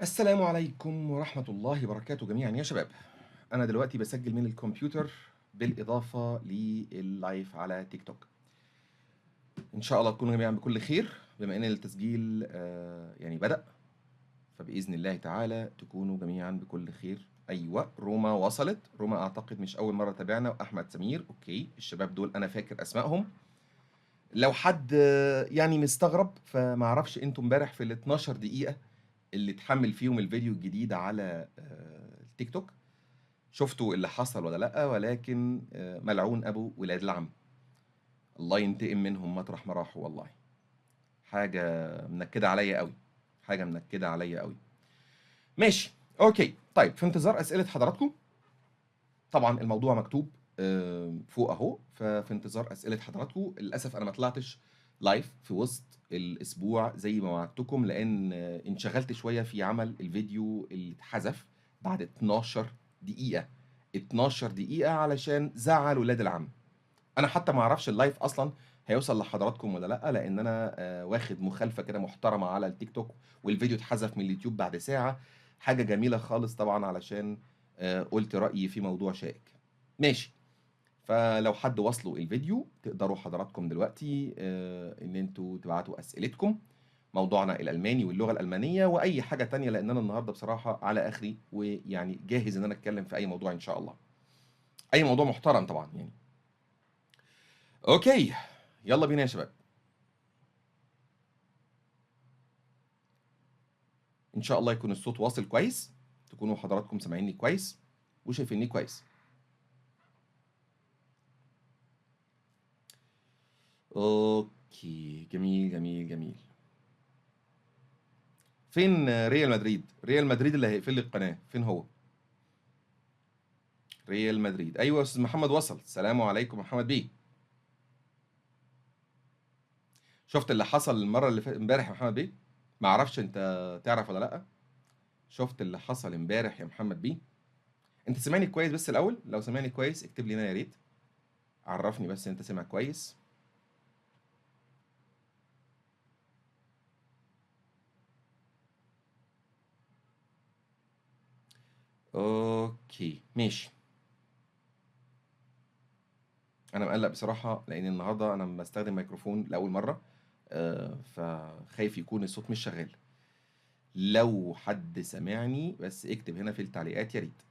السلام عليكم ورحمة الله وبركاته جميعا يا شباب. أنا دلوقتي بسجل من الكمبيوتر بالإضافة لللايف على تيك توك. إن شاء الله تكونوا جميعا بكل خير بما إن التسجيل يعني بدأ، فبإذن الله تعالى تكونوا جميعا بكل خير. أيوة، روما وصلت. روما أعتقد مش أول مرة تابعنا، وأحمد سمير أوكي. الشباب دول أنا فاكر أسمائهم. لو حد يعني مستغرب فما اعرفش انتوا امبارح في ال 12 دقيقة اللي اتحمل فيهم الفيديو الجديد على التيك توك شفتوا اللي حصل ولا لأ، ولكن ملعون أبو ولاد العم، الله ينتقم منهم مطرح ما راحوا. والله حاجة منكدة عليا قوي، حاجة منكدة عليا قوي. ماشي أوكي. طيب في انتظار أسئلة حضراتكم. طبعا الموضوع مكتوب فوق أهو، ففي انتظار أسئلة حضراتكم. للأسف أنا ما طلعتش لايف في وسط الأسبوع زي ما وعدتكم، لأن انشغلت شوية في عمل الفيديو اللي اتحذف بعد 12 دقيقة. 12 دقيقة علشان زعل ولاد العم. انا حتى ما اعرفش اللايف اصلا هيوصل لحضراتكم ولا لا، لان انا واخد مخالفة كده محترمة على التيك توك، والفيديو اتحذف من اليوتيوب بعد ساعة. حاجة جميلة خالص طبعا، علشان قلت رأيي في موضوع شائك. ماشي. فلو حد وصلوا الفيديو تقدروا حضراتكم دلوقتي ان انتوا تبعتوا اسئلتكم. موضوعنا الالماني واللغة الالمانية واي حاجة تانية، لان انا النهاردة بصراحة على اخري، ويعني جاهز ان انا اتكلم في اي موضوع ان شاء الله. اي موضوع محترم طبعا يعني. اوكي، يلا بينا يا شباب. ان شاء الله يكون الصوت واصل كويس، تكونوا حضراتكم سامعيني كويس وشايفيني كويس. اوكي، جميل جميل جميل. فين ريال مدريد؟ ريال مدريد اللي هيقفل لي القناة فين هو؟ ريال مدريد، ايوه يا استاذ محمد وصل. السلام عليكم محمد بيه. شفت اللي حصل المرة اللي فاتت امبارح يا محمد بيه؟ ما اعرفش انت تعرف ولا لا. شفت اللي حصل امبارح يا محمد بيه؟ انت سامعني كويس؟ بس الاول لو سامعني كويس اكتب لي هنا يا ريت، عرفني بس انت سامع كويس. اوكي ماشي. انا مقلق بصراحه لان النهارده انا بستخدم ميكروفون لاول مره، فخايف يكون الصوت مش شغال. لو حد سمعني بس اكتب هنا في التعليقات يا ريت.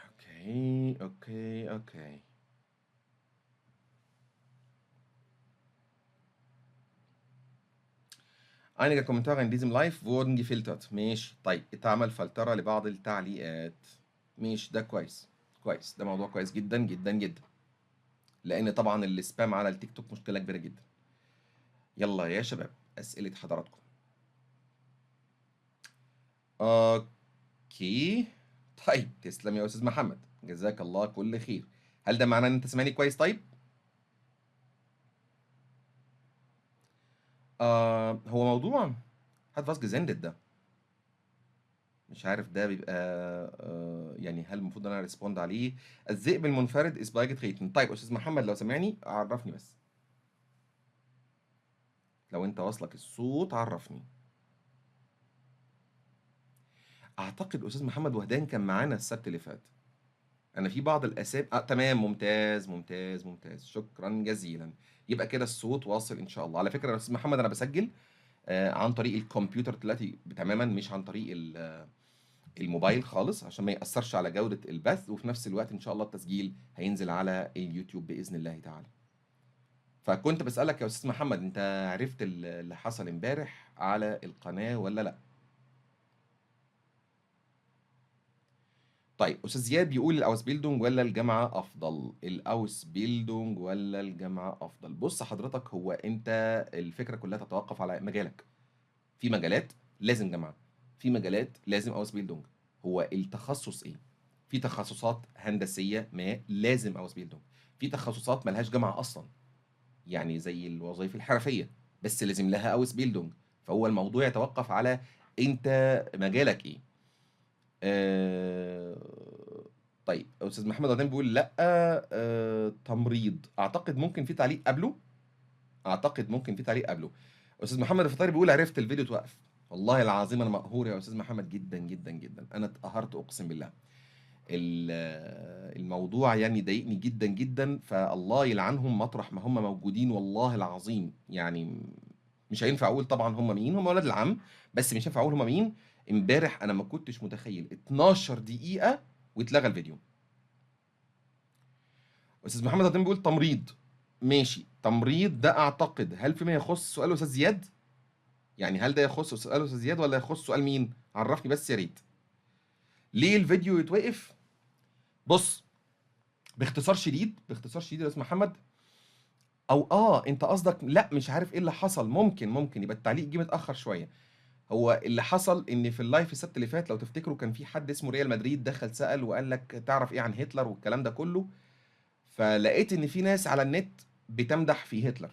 اوكي اوكي اوكي. Einige Kommentare in diesem Live wurden gefiltert. ماشي. طيب اتعمل فلترة لبعض التعليقات. ماشي، ده كويس. كويس، ده موضوع كويس جدا جدا جدا، لان طبعا السبام على التيك توك مشكلة كبيرة جدا. يلا يا شباب، اسئلة حضراتكم. اوكي. طيب تسلم يا استاذ محمد، جزاك الله كل خير. هل ده معناه ان انت سامعني كويس؟ طيب هو موضوع هات فاسك زندت ده، مش عارف ده بيبقى يعني هل المفروض ان انا ريسبوند عليه؟ الذئب المنفرد اسبايجت ريتن. طيب استاذ محمد لو سامعني عرفني بس، لو انت واصلك الصوت عرفني. اعتقد استاذ محمد وهدان كان معانا السبت اللي فات. انا في بعض الاسامي تمام، ممتاز ممتاز ممتاز، شكرا جزيلا. يبقى كده الصوت واصل ان شاء الله. على فكره يا استاذ محمد انا بسجل عن طريق الكمبيوتر دلوقتي تماما، مش عن طريق الموبايل خالص، عشان ما يأثرش على جودة البث، وفي نفس الوقت ان شاء الله التسجيل هينزل على اليوتيوب بإذن الله تعالى. فكنت بسألك يا استاذ محمد، انت عرفت اللي حصل امبارح على القناة ولا لا؟ طيب استاذ زياد بيقول الاوس بيلدونج ولا الجامعه افضل؟ الاوس بيلدونج ولا الجامعه افضل؟ بص حضرتك، هو انت الفكره كلها تتوقف على مجالك. في مجالات لازم جامعه، في مجالات لازم اوس بيلدونج. هو التخصص ايه؟ في تخصصات هندسيه ما لازم اوس بيلدونج، في تخصصات ملهاش جامعه اصلا، يعني زي الوظائف الحرفيه بس لازم لها اوس بيلدونج. فهو الموضوع يتوقف على انت مجالك ايه. آه، طيب استاذ محمد عدنان بيقول لا، تمريض، اعتقد ممكن في تعليق قبله. استاذ محمد الفطاري بيقول عرفت الفيديو توقف. والله العظيم انا مقهور يا استاذ محمد جدا جدا جدا، انا اتقهرت اقسم بالله. الموضوع يعني ضايقني جدا جدا، فالله يلعنهم مطرح ما هم موجودين والله العظيم. يعني مش هينفع اقول طبعا هم مين، هم ولاد العم، بس مش هينفع اقول هم مين. امبارح انا ما كنتش متخيل 12 دقيقة واتلغى الفيديو. استاذ محمد عطيم بيقول تمريض. ماشي، تمريض ده اعتقد هل فيما يخص سؤال استاذ زياد؟ يعني هل ده يخص سؤال استاذ زياد ولا يخص سؤال مين؟ عرفني بس يا ريت. ليه الفيديو يتوقف؟ بص، باختصار شديد يا استاذ محمد، او انت قصدك لا مش عارف ايه اللي حصل، ممكن يبقى التعليق جه متاخر شويه. هو اللي حصل ان في اللايف السبت اللي فات لو تفتكروا كان في حد اسمه ريال مدريد دخل سأل وقال لك تعرف ايه عن هتلر والكلام ده كله، فلقيت ان في ناس على النت بتمدح في هتلر،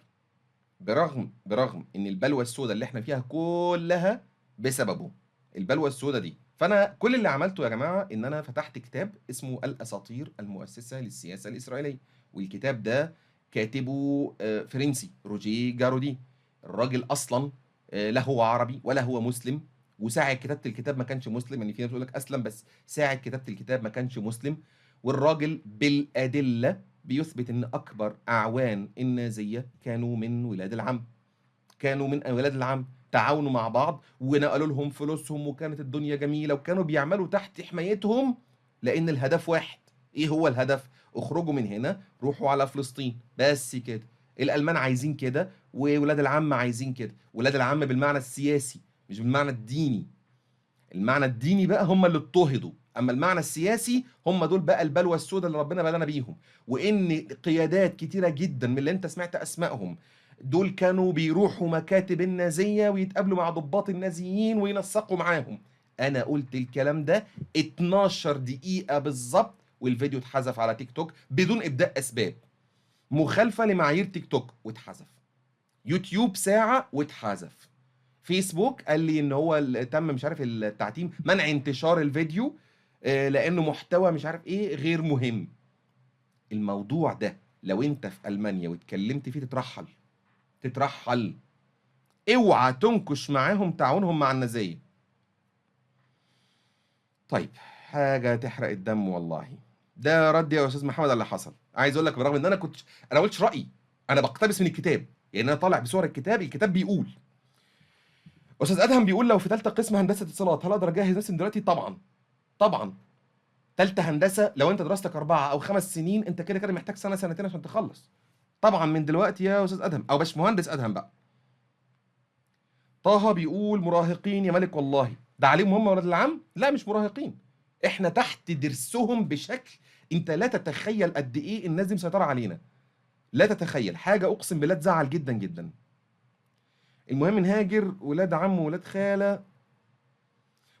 برغم ان البلوى السوداء اللي احنا فيها كلها بسببه، البلوى السوداء دي. فانا كل اللي عملته يا جماعه ان انا فتحت كتاب اسمه الاساطير المؤسسه للسياسه الاسرائيليه، والكتاب ده كاتبه فرنسي روجيه جارودي. الراجل اصلا لا هو عربي ولا هو مسلم، وساعة كتابة الكتاب ما كانش مسلم، يعني في ناس بتقول لك اسلم، بس ساعة كتابة الكتاب ما كانش مسلم. والراجل بالادله بيثبت ان اكبر اعوان النازيه كانوا من ولاد العم، تعاونوا مع بعض ونقلوا لهم فلوسهم، وكانت الدنيا جميله، وكانوا بيعملوا تحت حمايتهم لان الهدف واحد. ايه هو الهدف؟ اخرجوا من هنا، روحوا على فلسطين، بس كده. الالمان عايزين كده، وولاد العم عايزين كده. ولاد العم بالمعنى السياسي مش بالمعنى الديني. المعنى الديني بقى هم اللي اضطهدوا، اما المعنى السياسي هم دول بقى البلوى السوداء اللي ربنا بلانا بيهم. وان قيادات كتيره جدا من اللي انت سمعت اسمائهم دول كانوا بيروحوا مكاتب النازيه ويتقابلوا مع ضباط النازيين وينسقوا معاهم. انا قلت الكلام ده 12 دقيقه بالظبط، والفيديو اتحذف على تيك توك بدون ابداء اسباب، مخالفه لمعايير تيك توك واتحذف. يوتيوب ساعه واتحذف. فيسبوك قال لي ان هو تم مش عارف التعتيم، منع انتشار الفيديو لانه محتوى مش عارف ايه غير مهم. الموضوع ده لو انت في المانيا واتكلمت فيه تترحل. اوعى تنكش معاهم تعاونهم مع النازيه. طيب، حاجه تحرق الدم والله. ده رد يا استاذ محمد على اللي حصل. عايز اقول لك برغم ان انا قلتش رايي، انا بقتبس من الكتاب، يعني انا طالع بصور الكتاب بيقول. استاذ ادهم بيقول لو في ثالثه قسم هندسه اتصالات هل اقدر اجهز نفسي من دلوقتي؟ طبعا. ثالثه هندسه لو انت دراستك 4 أو 5 سنين انت كده كده محتاج سنه سنتين عشان تخلص. طبعا من دلوقتي يا استاذ ادهم او باشمهندس ادهم بقى. طه بيقول مراهقين يا ملك، والله ده عليهم هم ولاد العم؟ لا مش مراهقين، احنا تحت درسهم بشكل انت لا تتخيل قد ايه الناس دي مسيطره علينا. لا تتخيل حاجه، اقسم بالله تزعل جدا جدا. المهم نهاجر ولاد عم ولاد خاله.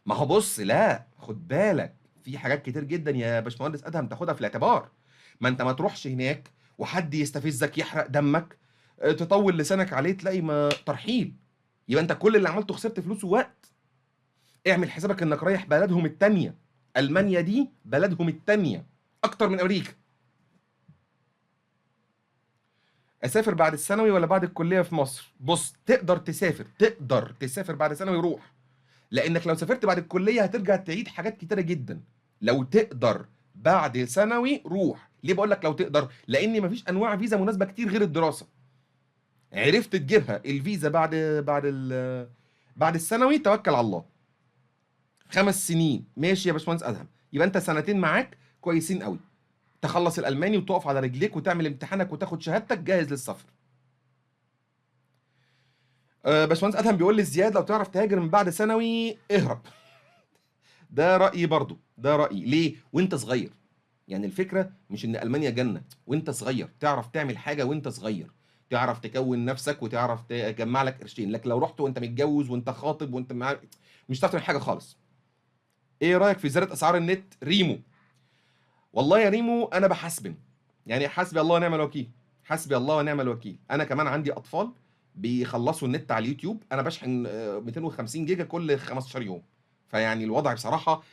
ما هو بص، لا خد بالك في حاجات كتير جدا يا باشمهندس ادهم تاخدها في الاعتبار. ما انت ما تروحش هناك وحد يستفزك يحرق دمك، تطول لسانك عليه تلاقي ما ترحيل، يبقى انت كل اللي عملته خسرت فلوس ووقت. اعمل حسابك انك رايح بلدهم التانية. المانيا دي بلدهم التانية اكتر من امريكا. اسافر بعد الثانوي ولا بعد الكليه في مصر؟ بص، تقدر تسافر بعد ثانوي، روح. لانك لو سافرت بعد الكليه هترجع تعيد حاجات كتيره جدا. لو تقدر بعد ثانوي روح. ليه بقول لك لو تقدر؟ لان مفيش انواع فيزا مناسبه كتير غير الدراسه. عرفت تجيبها الفيزا بعد الثانوي توكل على الله. 5 سنين ماشي يا باشمهندس ادهم، يبقى انت سنتين معاك كويسين قوي، تخلص الالماني وتقف على رجليك وتعمل امتحانك وتاخد شهادتك جاهز للسفر. باشمهندس ادهم بيقول لي زياد لو تعرف تهاجر من بعد ثانوي اهرب. ده رأيي برضو، ده رأيي. ليه؟ وانت صغير. يعني الفكرة مش ان ألمانيا جنة، وانت صغير تعرف تعمل حاجة، وانت صغير تعرف تكون نفسك وتعرف تجمع لك قرشين. لكن لو رحت وانت متجوز وانت خاطب وانت مش هتعرف تعمل حاجة خالص. ايه رأيك في زيادة اسعار النت ريمو؟ والله يا ريمو انا بحسبن، يعني حسبي الله ونعم الوكيل. حسبي الله ونعم الوكيل. انا كمان عندي اطفال بيخلصوا النت على اليوتيوب، انا بشحن 250 جيجا كل 15 يوم. فيعني الوضع بصراحة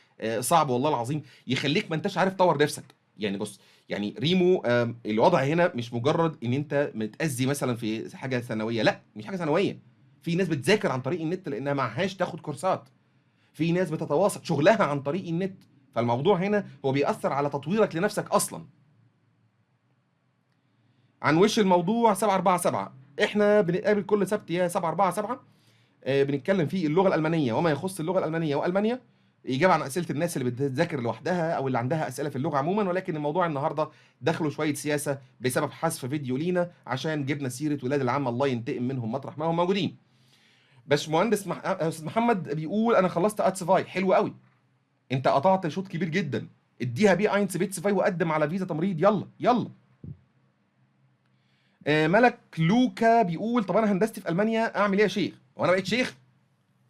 صعب والله العظيم يخليك ما انتش عارف تطور نفسك. يعني بص، يعني ريمو الوضع هنا مش مجرد ان انت متأذي مثلا في حاجه ثانويه، لا مش حاجه ثانويه. في ناس بتذاكر عن طريق النت لانها معهاش تاخد كورسات، في ناس بتتواصل شغلها عن طريق النت. فالموضوع هنا هو بيأثر على تطويرك لنفسك اصلا. عن وش الموضوع 747، احنا بنتقابل كل سبت يا 747، بنتكلم في اللغه الالمانيه وما يخص اللغه الالمانيه والمانيا، اجابه عن اسئله الناس اللي بتذاكر لوحدها او اللي عندها اسئله في اللغه عموما. ولكن الموضوع النهارده دخلوا شويه سياسه بسبب حذف فيديو لينا عشان جبنا سيره ولاد العم الله ينتقم منهم مطرح ما هم موجودين. باشمهندس استاذ محمد بيقول انا خلصت اتسفاي، حلو قوي، انت قطعت شوط كبير جدا، اديها بي اينس بيتسفاي وقدم على فيزا تمريض، يلا يلا. ملك لوكا بيقول طب انا هندستي في المانيا اعمل ايه يا شيخ؟ وانا بقيت شيخ؟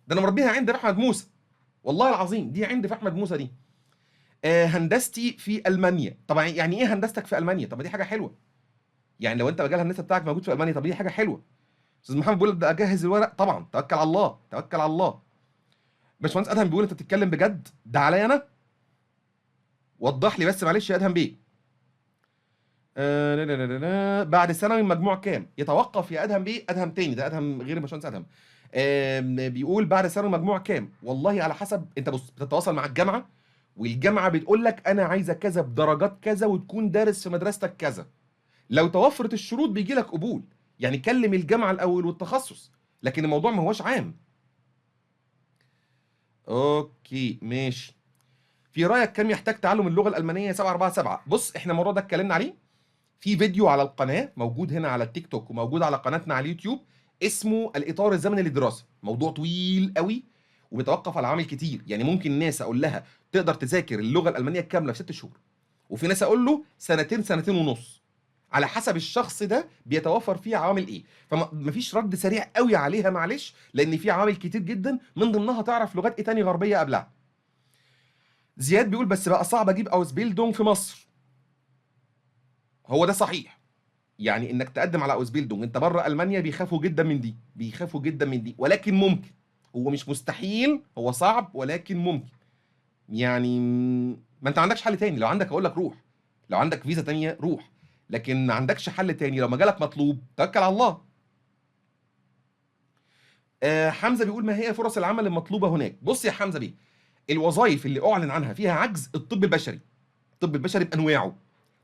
ده انا مربيها عند احمد موسى، والله العظيم دي عند في احمد موسى دي. هندستي في المانيا، طبعا يعني ايه هندستك في المانيا؟ طب دي حاجه حلوه، يعني لو انت مجال الهندسه بتاعك موجود في المانيا طب دي حاجه حلوه. استاذ محمد بيقول ده اجهز الورق، طبعا توكل على الله توكل على الله. باشمهندس ادهم بيقول انت بتتكلم بجد؟ ده عليا انا؟ وضح لي بس معلش يا ادهم بيه. لا لا لا لا لا. بعد ثانوي المجموع كام؟ يتوقف يا ادهم بيه، ادهم تاني ده ادهم غير باشمهندس ادهم. بيقول بعد ثانوي المجموع كام؟ والله على حسب، انت بص بتتواصل مع الجامعه والجامعه بتقول لك انا عايزه كذا بدرجات كذا وتكون دارس في مدرستك كذا. لو توفرت الشروط بيجي لك قبول، يعني كلم الجامعه الاول والتخصص، لكن الموضوع ما هوش عام. اوكي ماشي. في رايك كم يحتاج تعلم اللغه الالمانيه 747؟ بص احنا الموضوع ده اتكلمنا عليه في فيديو على القناه، موجود هنا على التيك توك وموجود على قناتنا على اليوتيوب، اسمه الاطار الزمني للدراسه. موضوع طويل قوي وبيتوقف على عوامل كتير، يعني ممكن ناس اقول لها تقدر تذاكر اللغه الالمانيه الكامله في 6 شهور، وفي ناس اقول له سنتين سنتين ونص، على حسب الشخص ده بيتوفر فيه عوامل ايه. فمفيش رد سريع قوي عليها معلش، لان في عوامل كتير جدا من ضمنها تعرف لغات ايه تاني غربيه قبلها. زياد بيقول بس بقى صعب اجيب اوزبيلدونج في مصر. هو ده صحيح، يعني انك تقدم على اوزبيلدونج انت بره المانيا بيخافوا جدا من دي، بيخافوا جدا من دي، ولكن ممكن. هو مش مستحيل، هو صعب ولكن ممكن. يعني ما انت عندكش حل تاني، لو عندك اقول لك روح، لو عندك فيزا تانية روح، لكن ما عندكش حل تاني. لو مجالك مطلوب توكل على الله. حمزه بيقول ما هي فرص العمل المطلوبه هناك؟ بص يا حمزه بيه، الوظائف اللي اعلن عنها فيها عجز الطب البشري، الطب البشري بانواعه،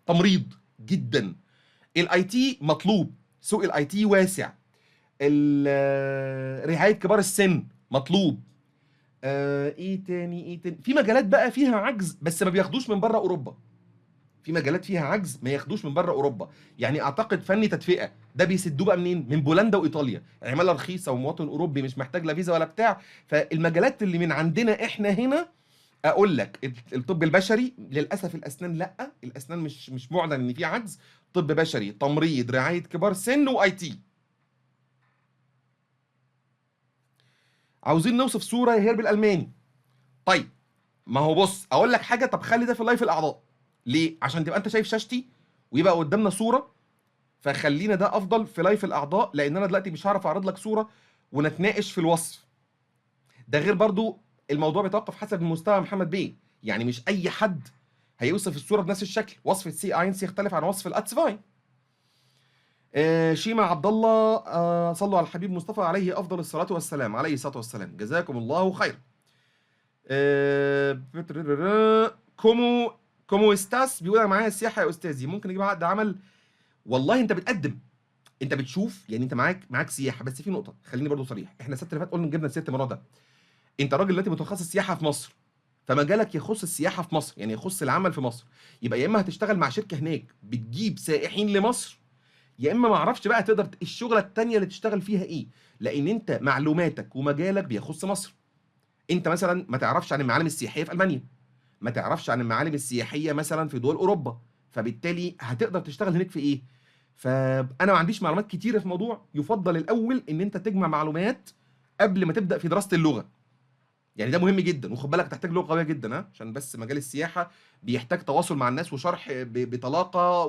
تمريض جدا، الاي تي مطلوب، سوق الاي تي واسع، رعايه كبار السن مطلوب، ايه تاني ايه تاني، في مجالات بقى فيها عجز بس ما بياخدوش من بره اوروبا، في مجالات فيها عجز ما ياخدوش من بره اوروبا. يعني اعتقد فني تدفئه ده بيسدوه بقى منين؟ من بولندا وايطاليا، عماله رخيصه ومواطن اوروبي مش محتاج لا فيزا ولا بتاع. فالمجالات اللي من عندنا احنا هنا، اقول لك الطب البشري للاسف، الاسنان لا، الاسنان مش معلن ان في عجز، طب بشري، تمريض، رعايه كبار سن، واي تي. عاوزين نوصف صوره يا هير بالالماني. طيب ما هو بص اقول لك حاجه، طب خلي ده في لايف الاعضاء، ليه؟ عشان تبقى انت شايف شاشتي ويبقى قدامنا صوره، فخلينا ده افضل في لايف الاعضاء، لان انا دلوقتي مش هعرف اعرض لك صوره ونتناقش في الوصف. ده غير برضو الموضوع بيتوقف حسب المستوى محمد بيه، يعني مش اي حد هيوصف الصوره بنفس الشكل، وصف السي اينس يختلف عن وصف الاتسفاي. شيما عبد الله، صلوا على الحبيب مصطفى عليه افضل الصلاه والسلام، عليه الصلاه والسلام، جزاكم الله خير. كومو كومو استاس بيقول انا معايا السياحه يا استاذي، ممكن اجيب عقد عمل؟ والله انت بتقدم، انت بتشوف، يعني انت معاك سياحه، بس في نقطه خليني برضو صريح، احنا السبت اللي فات قلنا جبنا سيره الموضوع ده، انت راجل دلوقتي متخصص سياحه في مصر، فمجالك يخص السياحه في مصر، يعني يخص العمل في مصر، يبقى يا اما هتشتغل مع شركه هناك بتجيب سائحين لمصر، يا اما ما اعرفش بقى تقدر الشغله التانيه اللي تشتغل فيها ايه، لان انت معلوماتك ومجالك بيخص مصر. انت مثلا ما تعرفش عن المعالم السياحيه في المانيا، ما تعرفش عن المعالم السياحيه مثلا في دول اوروبا، فبالتالي هتقدر تشتغل هناك في ايه؟ فانا ما عنديش معلومات كتيره في الموضوع، يفضل الاول ان انت تجمع معلومات قبل ما تبدا في دراسه اللغه، يعني ده مهم جدا، وخد بالك تحتاج لغه قويه جدا، ها، عشان بس مجال السياحه بيحتاج تواصل مع الناس وشرح بطلاقه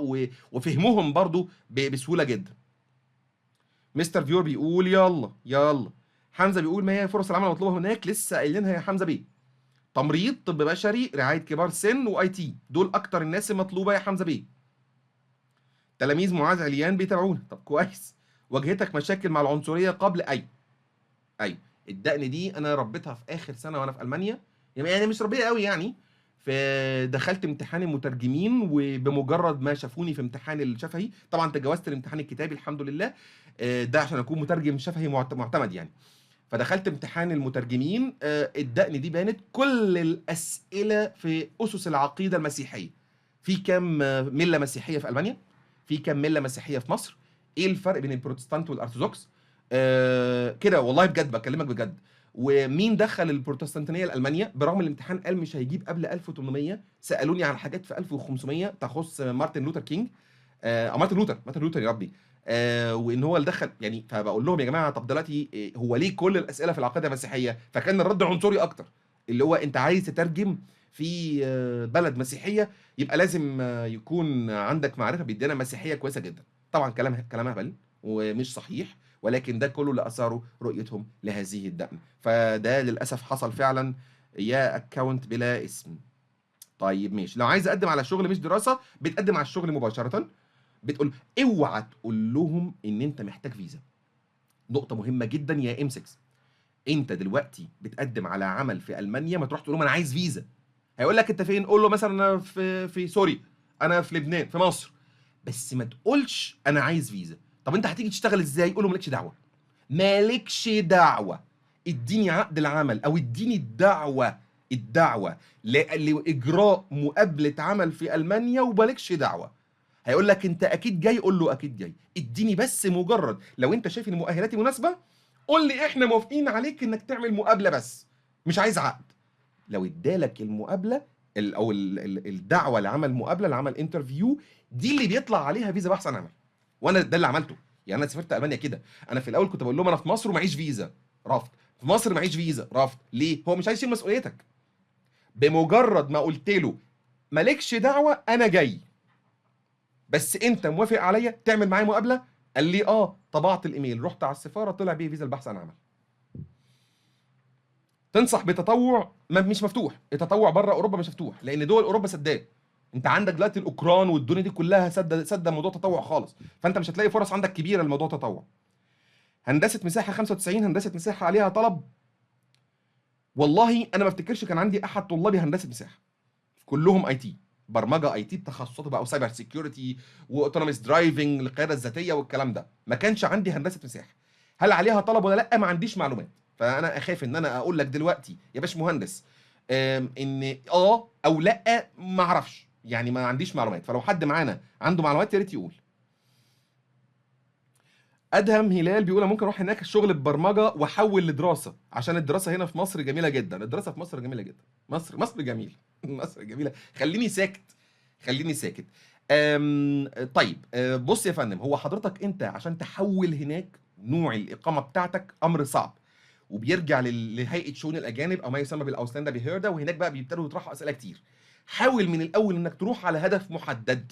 وفهمهم برضو بسهوله جدا. مستر فيور بيقول يلا يلا. حمزه بيقول ما هي فرص العمل المطلوبه هناك؟ لسه قايلينها يا حمزه بيه. تمريض، طب بشري، رعايه كبار سن، واي تي. دول اكتر الناس المطلوبه يا حمزه بيه. تلاميذ معاذ عليان بيتابعونا. طب كويس. واجهتك مشاكل مع العنصريه قبل؟ ايوه. الدقن دي انا ربيتها في اخر سنه وانا في المانيا، يعني مش ربيها قوي يعني. فدخلت امتحان المترجمين، وبمجرد ما شافوني في امتحان الشفهي، طبعا تجاوزت الامتحان الكتابي الحمد لله. ده عشان اكون مترجم شفهي معتمد يعني. فدخلت امتحان المترجمين، الدقن دي بانت كل الاسئله في اسس العقيده المسيحيه. في كام مله مسيحيه في المانيا؟ في كام مله مسيحيه في مصر؟ ايه الفرق بين البروتستانت والارثوذكس؟ كده والله بجد بكلمك بجد. ومين دخل البروتستانتية لألمانيا؟ برغم الامتحان قال مش هيجيب قبل 1800، سألوني على حاجات في 1500 تخص مارتن لوثر كينج، او مارتن لوثر يا ربي. وان هو اللي دخل يعني. فبقول لهم يا جماعه طب دلوقتي هو ليه كل الاسئله في العقيده المسيحيه؟ فكان الرد عنصري اكتر، اللي هو انت عايز تترجم في بلد مسيحيه، يبقى لازم يكون عندك معرفه بالديانه المسيحيه كويسه جدا. طبعا كلام اهبل ومش صحيح، ولكن ده كله اللي اثاره رؤيتهم لهذه الدقن. فده للاسف حصل فعلا يا اكونت بلا اسم. طيب ماشي. لو عايز اقدم على شغل مش دراسه، بتقدم على الشغل مباشره. بتقول اوعى تقول لهم ان انت محتاج فيزا. نقطه مهمه جدا يا ام 6. انت دلوقتي بتقدم على عمل في المانيا، ما تروح تقول لهم انا عايز فيزا. هيقول لك انت فين؟ قول له مثلا انا في سوري، انا في لبنان، في مصر. بس ما تقولش انا عايز فيزا. طب انت هتيجي تشتغل ازاي؟ قول له مالكش دعوه، مالكش دعوه. اديني عقد العمل او اديني الدعوه لاجراء مقابله عمل في المانيا، ومالكش دعوه. هيقول لك انت اكيد جاي، قول له اكيد جاي. اديني بس مجرد لو انت شايف ان مؤهلاتي مناسبه، قول لي احنا موافقين عليك انك تعمل مقابله، بس مش عايز عقد. لو ادالك المقابله او الدعوه لعمل مقابله، لعمل انترفيو، دي اللي بيطلع عليها فيزا بحث عن عمل. وانا ده اللي عملته. يعني انا سافرت المانيا كده. انا في الاول كنت بقول لهم انا في مصر ومعيش فيزا، رفض. في مصر معيش فيزا، رفض. ليه؟ هو مش عايز يشيل مسؤوليتك. بمجرد ما قلت له مالكش دعوه انا جاي، بس انت موافق عليا تعمل معايا مقابله، قال لي طبعت الايميل، رحت على السفاره، طلع بيه فيزا البحث عن عمل. تنصح بتطوع؟ مش مفتوح. التطوع بره اوروبا مش مفتوح، لان دول اوروبا سداه. انت عندك دلوقتي الاوكران والدنيا دي كلها سد موضوع التطوع خالص، فانت مش هتلاقي فرص عندك كبيره لموضوع التطوع. هندسه مساحه 95، هندسه مساحه عليها طلب. والله انا ما افتكرش كان عندي احد طلابي هندسه مساحه، كلهم اي تي، برمجه اي تي بتخصصات بقى، وسايبر سيكيورتي، واوتونوميس درايفنج، القياده الذاتيه والكلام ده. ما كانش عندي هندسه مساحه. هل عليها طلب ولا لا؟ ما عنديش معلومات. فانا اخاف ان انا اقول لك دلوقتي يا باش مهندس ان او لا، ما اعرفش يعني، ما عنديش معلومات. فلو حد معانا عنده معلومات يا ريت يقول. ادهم هلال بيقول أنا ممكن اروح هناك الشغل ببرمجه واحول لدراسه، عشان الدراسه هنا في مصر جميله جدا. الدراسه في مصر جميله جدا. مصر جميله. مصر جميله. خليني ساكت، خليني ساكت. طيب بص يا فندم، هو حضرتك انت عشان تحول هناك نوع الاقامه بتاعتك امر صعب، وبيرجع لهيئه شؤون الاجانب او ما يسمى بالاوسلندا بيهيردا، وهناك بقى بيبتدوا يطرحوا اسئله كتير. حاول من الاول انك تروح على هدف محدد.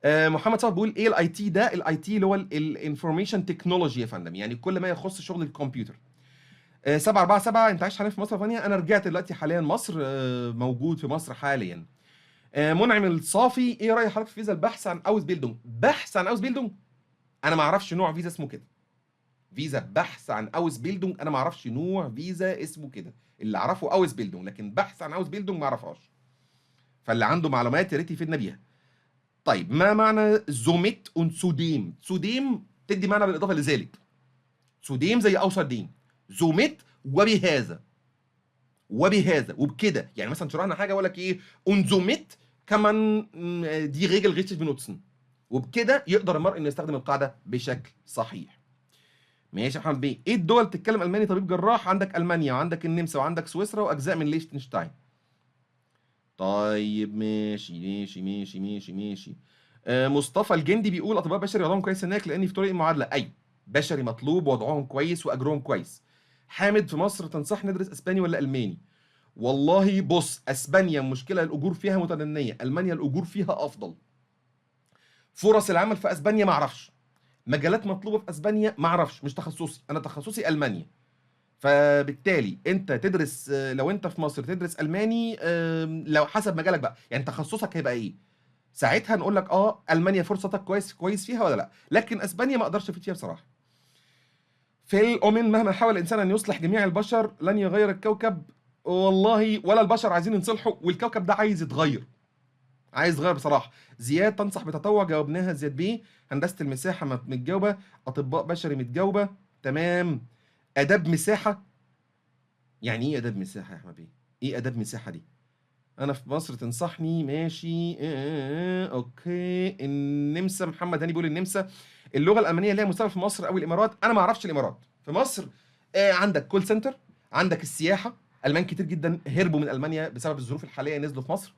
محمد صلاح بيقول ايه الاي تي ده؟ الاي تي اللي هو الانفورميشن تكنولوجي يا فندم، يعني كل ما يخص شغل الكمبيوتر. 747 انت عايش حاليا في مصر ثانيه؟ انا رجعت دلوقتي حاليا مصر، موجود في مصر حاليا. منعم الصافي ايه راي حضرتك في فيزا البحث عن اوز بيلدونج؟ بحث عن اوز بيلدونج؟ انا ما اعرفش نوع فيزا اسمه كده. فيزا بحث عن اوز بيلدونج، انا ما اعرفش نوع فيزا اسمه كده. اللي اعرفه اوز بيلدونج، لكن بحث عن اوز بيلدونج ما اعرفهاش. فاللي عنده معلومات يا ريت يفيدنا بيها. طيب ما معنى زوميت und zudem؟ zudem تدي معنى بالاضافه لذلك. zudem زي außerdem، زوميت وبهذا، وبكده. يعني مثلا شرحنا حاجه اقول لك ايه und somit kann man die Regel richtig benutzen، وبكده يقدر المرء انه يستخدم القاعده بشكل صحيح. ماشي يا محمد بيه. ايه الدول بتتكلم الماني طبيب جراح؟ عندك المانيا، وعندك النمسا، وعندك سويسرا، واجزاء من ليechtenstein. طيب ماشي. مصطفى الجندي بيقول اطباء بشري وضعهم كويس هناك لاني في طريق المعادله. ايوه، بشري مطلوب ووضعهم كويس واجرهم كويس. حامد في مصر تنصح ندرس اسباني ولا الماني؟ والله بص، اسبانيا المشكله الاجور فيها متدنيه، المانيا الاجور فيها افضل. فرص العمل في اسبانيا ما اعرفش، مجالات مطلوبه في اسبانيا ما اعرفش، مش تخصصي، انا تخصصي المانيا. فبالتالي انت تدرس لو انت في مصر تدرس الماني لو حسب مجالك بقى، يعني تخصصك هيبقى ايه، ساعتها نقول لك المانيا فرصتك كويس فيها ولا لا، لكن اسبانيا ما اقدرش افيد فيها بصراحه. في الأومن مهما حاول الإنسان أن يصلح جميع البشر لن يغير الكوكب، والله ولا البشر عايزين ينصلحوا، والكوكب ده عايز يتغير، عايز يتغير بصراحة. زياد تنصح بتطوع، جاوبناها. زياد بيه. هندسة المساحة متجاوبة. أطباء بشري متجاوبة. تمام. آداب مساحة، يعني إيه آداب مساحة يا أحمد بيه؟ إيه آداب مساحة دي؟ أنا في مصر تنصحني، ماشي. أوكي. النمسا، محمد هاني بيقول النمسا. اللغة الألمانية ليها مستقبل في مصر أو الإمارات؟ أنا ما أعرفش الإمارات. في مصر عندك كول سنتر، عندك السياحة. ألمان كتير جدا هربوا من ألمانيا بسبب الظروف الحالية، نزلوا في مصر.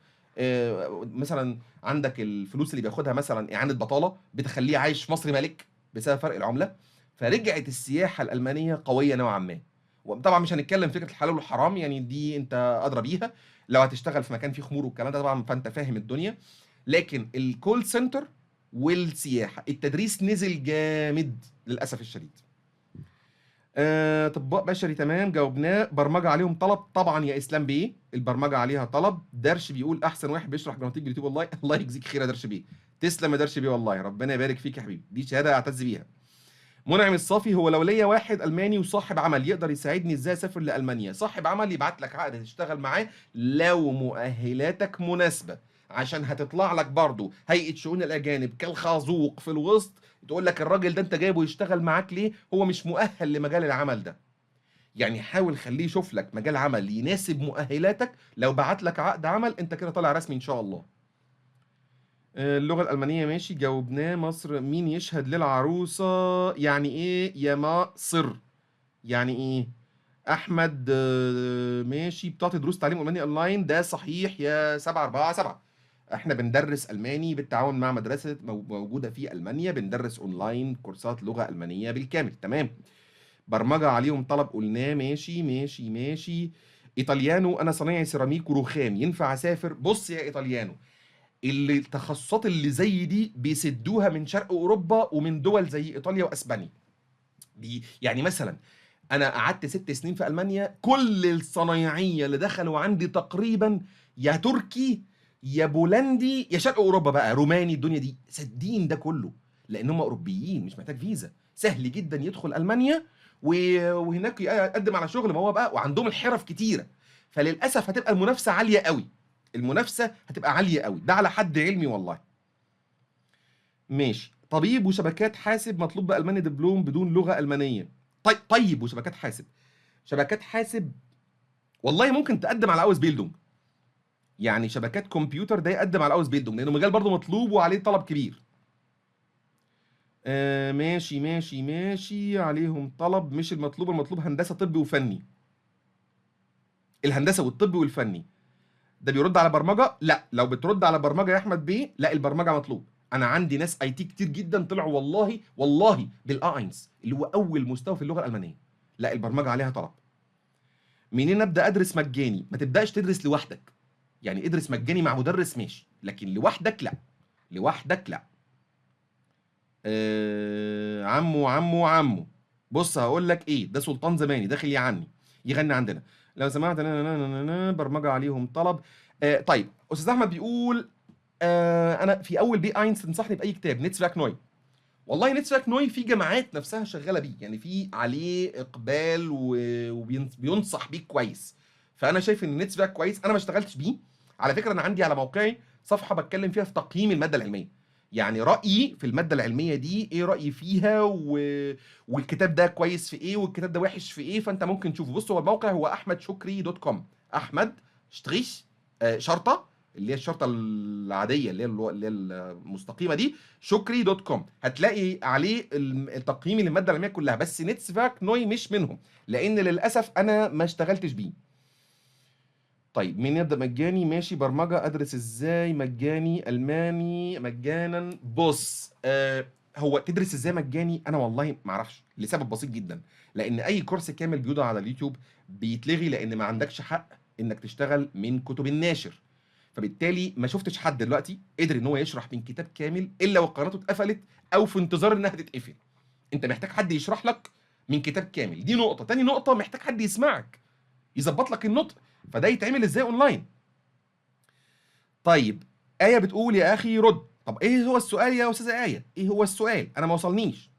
مثلا عندك الفلوس اللي بياخدها مثلا إعانة بطالة بتخليه عايش في مصر ملك بسبب فرق العملة. فرجعت السياحة الألمانية قوية نوعا ما. وطبعا مش هنتكلم فكرة الحلال والحرام، يعني دي أنت أدرى بيها، لو هتشتغل في مكان فيه خمور والكلام ده طبعا فانت فاهم الدنيا. لكن الكول سنتر والسياحه التدريس نزل جامد للاسف الشديد. اطباء بشري تمام، جاوبناه. برمجه عليهم طلب طبعا يا اسلام بيه، البرمجه عليها طلب. درش بيقول احسن واحد بيشرح جراماتيك باليوتيوب والله. الله يجزيك خير يا درش بيه، تسلم يا درش بيه والله، ربنا يبارك فيك يا حبيبي، دي شهاده اعتز بيها. منعم الصافي، هو لو ليا واحد الماني وصاحب عمل يقدر يساعدني ازاي اسافر لالمانيا؟ صاحب عمل يبعت لك عقد تشتغل معاه لو مؤهلاتك مناسبه، عشان هتطلع لك برضه هيئه شؤون الاجانب كالخازوق في الوسط، تقول لك الراجل ده انت جايبه يشتغل معاك ليه؟ هو مش مؤهل لمجال العمل ده. يعني حاول خليه يشوف لك مجال عمل يناسب مؤهلاتك، لو بعت لك عقد عمل انت كده طالع رسمي ان شاء الله. اللغة الألمانية ماشي، جاوبناه. مصر مين يشهد للعروسة؟ يعني إيه يا مصر؟ يعني إيه؟ أحمد ماشي. بتعطي دروس تعليم ألماني أونلاين؟ ده صحيح يا 747. إحنا بندرس ألماني بالتعاون مع مدرسة موجودة في ألمانيا، بندرس أونلاين كورسات لغة ألمانية بالكامل. تمام. برمجة عليهم طلب، قلناه. ماشي. إيطاليانو، أنا صنايعي سيراميك ورخام، ينفع أسافر؟ بص يا إيطاليانو، اللي التخصصات اللي زي دي بيسدوها من شرق اوروبا ومن دول زي ايطاليا واسبانيا. يعني مثلا انا قعدت 6 سنين في المانيا، كل الصنايعيه اللي دخلوا عندي تقريبا يا تركي يا بولندي يا شرق اوروبا بقى روماني، الدنيا دي سدين ده كله، لان هم اوروبيين مش محتاج فيزا، سهل جدا يدخل المانيا وهناك يقدم على شغل، ما هو بقى وعندهم الحرف كتيره. فللاسف هتبقى المنافسه عاليه قوي، المنافسه هتبقى عاليه قوي، ده على حد علمي والله. ماشي. طبيب وشبكات حاسب مطلوب بألماني دبلوم بدون لغة ألمانية. طيب وشبكات حاسب، شبكات حاسب والله ممكن تقدم على اوس بيلدونج، يعني شبكات كمبيوتر ده يقدم على اوس بيلدونج لانه مجال برضه مطلوب وعليه طلب كبير. ماشي عليهم طلب، مش المطلوب هندسة طبي وفني. الهندسة والطبي والفني ده بيرد على برمجة؟ لا، لو بترد على برمجة يا احمد بيه لا، البرمجة مطلوب. انا عندي ناس اي تي كتير جدا طلعوا والله بالاينس اللي هو اول مستوى في اللغة الألمانية، لا البرمجة عليها طلب. منين ابدا ادرس مجاني؟ ما تبداش تدرس لوحدك، يعني ادرس مجاني مع مدرس ماشي، لكن لوحدك لا، لوحدك لا. عمو، بص هقول لك ايه، ده سلطان زماني داخل يغني عندنا لو سمعت. برمجه عليهم طلب. طيب استاذ احمد بيقول انا في اول بي اينس تنصحني باي كتاب؟ نتسفاك نوي. والله نتسفاك نوي في جامعات نفسها شغاله بيه، يعني في عليه اقبال وبينصح بيه كويس، فانا شايف ان نتسفاك كويس. انا ما اشتغلتش بيه على فكره، انا عندي على موقعي صفحه بتكلم فيها في تقييم الماده العلميه، يعني رايي في الماده العلميه دي ايه، رايي فيها والكتاب ده كويس في ايه والكتاب ده وحش في ايه، فانت ممكن تشوفه. بص هو الموقع هو احمدشكري.com، احمد شتريش شرطه اللي هي الشرطه العاديه اللي هي المستقيمه دي، شكري.com، هتلاقي عليه التقييم للماده العلميه كلها، بس نتسفاك نوي مش منهم لان للاسف انا ما اشتغلتش بيه. طيب مين يبدا مجاني؟ ماشي. برمجه ادرس ازاي مجاني؟ الماني مجانا. بص هو تدرس ازاي مجاني؟ انا والله ما اعرفش لسبب بسيط جدا، لان اي كورس كامل بيوضع على اليوتيوب بيتلغي لان ما عندكش حق انك تشتغل من كتب الناشر، فبالتالي ما شفتش حد دلوقتي قدر ان هو يشرح من كتاب كامل الا وقناته اتقفلت او في انتظار انها تتقفل. انت محتاج حد يشرح لك من كتاب كامل. دي نقطه. تاني نقطه، محتاج حد يسمعك يظبط لك النطق، فده يتعمل ازاي اونلاين؟ طيب آية بتقول يا أخي رد. طب إيه هو السؤال يا أستاذة آية؟ إيه هو السؤال؟ أنا ما وصلنيش.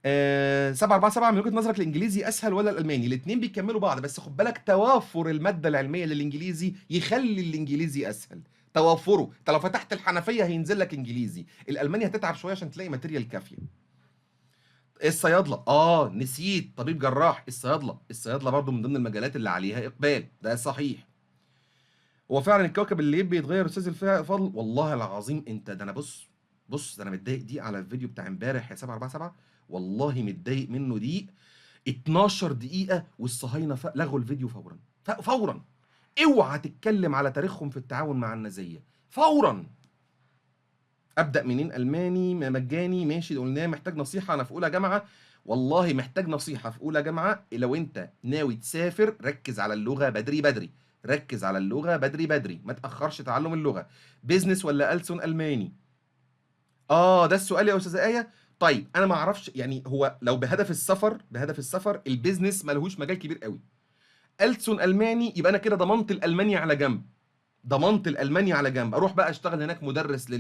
747 من وجهة نظرك الإنجليزي أسهل ولا الألماني؟ الاتنين بيكملوا بعض، بس خد بالك توافر المادة العلمية للإنجليزي يخلي الإنجليزي أسهل. توافره، أنت لو فتحت الحنفية هينزل لك إنجليزي، الألماني هتتعب شوية عشان تلاقي ماتيريال كافية. الصيادلة، نسيت، طبيب جراح. الصيادلة برضو من ضمن المجالات اللي عليها إقبال، ده صحيح. هو فعلا الكوكب اللي بيتغير استاذ الفضل؟ والله العظيم انت ده، انا بص ده انا متضايق دي على الفيديو بتاع امبارح يا 747، والله متضايق منه دي 12 دقيقة والصهاينة لغوا الفيديو فورا فورا. اوعى تتكلم على تاريخهم في التعاون مع النازية فورا. ابدا منين؟ الماني مجاني ماشي، قلناه. محتاج نصيحة، انا في اولى جامعة. والله محتاج نصيحة في اولى جامعة، لو انت ناوي تسافر ركز على اللغة بدري بدري، ركز على اللغة بدري بدري، ما تأخرش تعلم اللغة. بيزنس ولا ألسن ألماني؟ ده السؤال يا أستاذة آية. طيب أنا ما أعرفش يعني، هو لو بهدف السفر البيزنس ملهوش مجال كبير قوي. ألسن ألماني يبقى أنا كده ضمنت الألماني على جنب، اروح بقى اشتغل هناك مدرس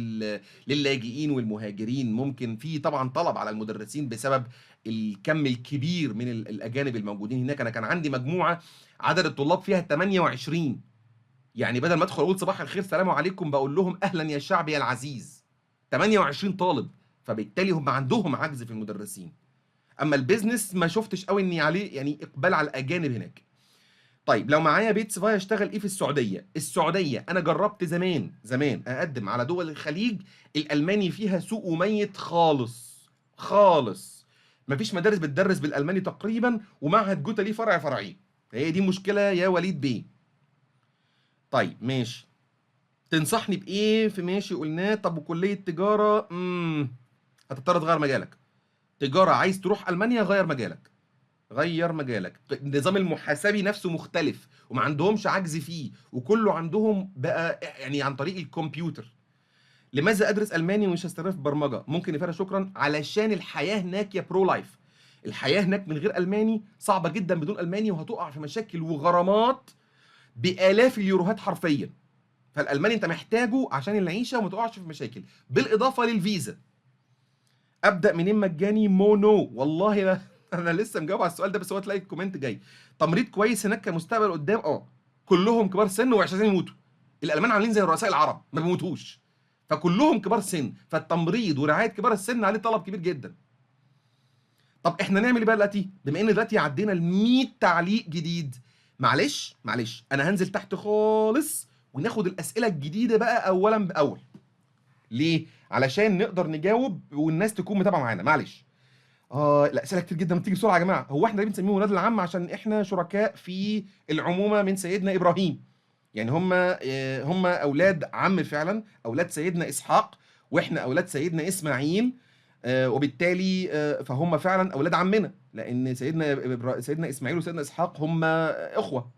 للاجئين والمهاجرين. ممكن في طبعا طلب على المدرسين بسبب الكم الكبير من الاجانب الموجودين هناك. انا كان عندي مجموعه عدد الطلاب فيها 28، يعني بدل ما ادخل اقول صباح الخير سلام عليكم بقول لهم اهلا يا شعبي يا العزيز. 28 طالب، فبالتالي هم عندهم عجز في المدرسين. اما البيزنس ما شفتش قوي اني عليه يعني اقبال على الاجانب هناك. طيب لو معايا بيتس فاي اشتغل ايه في السعوديه؟ السعوديه انا جربت زمان اقدم على دول الخليج، الالماني فيها سوق وميت خالص خالص. مفيش مدارس بتدرس بالالماني تقريبا، ومعهد جوتا ليه فرعين. هي دي مشكله يا وليد بيه. طيب ماشي، تنصحني بايه في ماشي قلناه. طب وكليه تجاره؟ هتضطر تغير مجالك. تجاره عايز تروح المانيا، غير مجالك. النظام المحاسبي نفسه مختلف وما عندهمش عجز فيه، وكله عندهم بقى يعني عن طريق الكمبيوتر. لماذا ادرس الماني ومش هستمر في برمجه؟ ممكن يا فرق شكرا. علشان الحياه هناك يا برو لايف، الحياه هناك من غير الماني صعبه جدا، بدون الماني وهتقع في مشاكل وغرامات بالاف اليوروهات حرفيا. فالالماني انت محتاجه عشان العيشه وما تقعش في مشاكل، بالاضافه للفيزا. ابدا منين مجاني؟ مونو. والله لا انا لسه مجاوب على السؤال ده، بس هو تلاقي الكومنت جاي. تمريض كويس هناك كمستقبل قدام؟ كلهم كبار سن ومش عايزين يموتوا. الالمان عاملين زي رؤساء العرب ما بيموتوش، فكلهم كبار سن، فالتمريض ورعايه كبار السن عليه طلب كبير جدا. طب احنا نعمل ايه بقى دلوقتي بما ان دلوقتي عدينا ال 100 تعليق جديد؟ معلش انا هنزل تحت خالص وناخد الاسئله الجديده بقى اولا باول. ليه؟ علشان نقدر نجاوب والناس تكون متابعه معانا. معلش الاسئله كتير جدا بتيجي بسرعه يا جماعه. هو احنا ليه بنسميهم ولاد العم؟ عشان احنا شركاء في العمومه من سيدنا ابراهيم، يعني هم اولاد عم فعلا، اولاد سيدنا اسحاق، واحنا اولاد سيدنا اسماعيل. وبالتالي فهم فعلا اولاد عمنا، لان سيدنا اسماعيل وسيدنا اسحاق هم اخوه.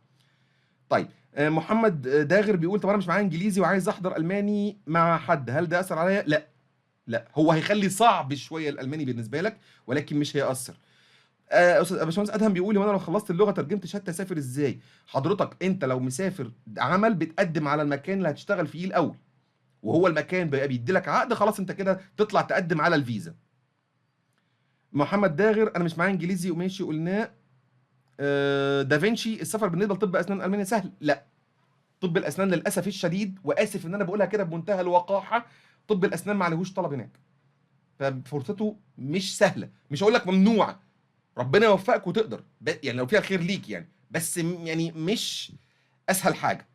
طيب محمد داغر بيقول طب انا مش معايا انجليزي وعايز احضر الماني مع حد، هل ده اثر عليا؟ لا، هو هيخلي صعب شويه الالماني بالنسبه لك، ولكن مش هيأثر. استاذ باشمهندس ادهم بيقول لي وانا لو خلصت اللغه ترجمت شهاده اسافر ازاي؟ حضرتك انت لو مسافر عمل بتقدم على المكان اللي هتشتغل فيه الاول، وهو المكان بيبقى بيدي لك عقد، خلاص انت كده تطلع تقدم على الفيزا. محمد داغر انا مش معايا انجليزي وماشي قلناه. دافنشي السفر بالنسبه لطب اسنان المانيا سهل؟ لا، طب الاسنان للاسف الشديد، واسف ان انا بقولها كده بمنتهى الوقاحه، طب الاسنان ما عليهوش طلب هناك، ففرصته مش سهله. مش هقول لك ممنوعه، ربنا يوفقك وتقدر يعني لو فيها الخير ليك يعني، بس يعني مش اسهل حاجه.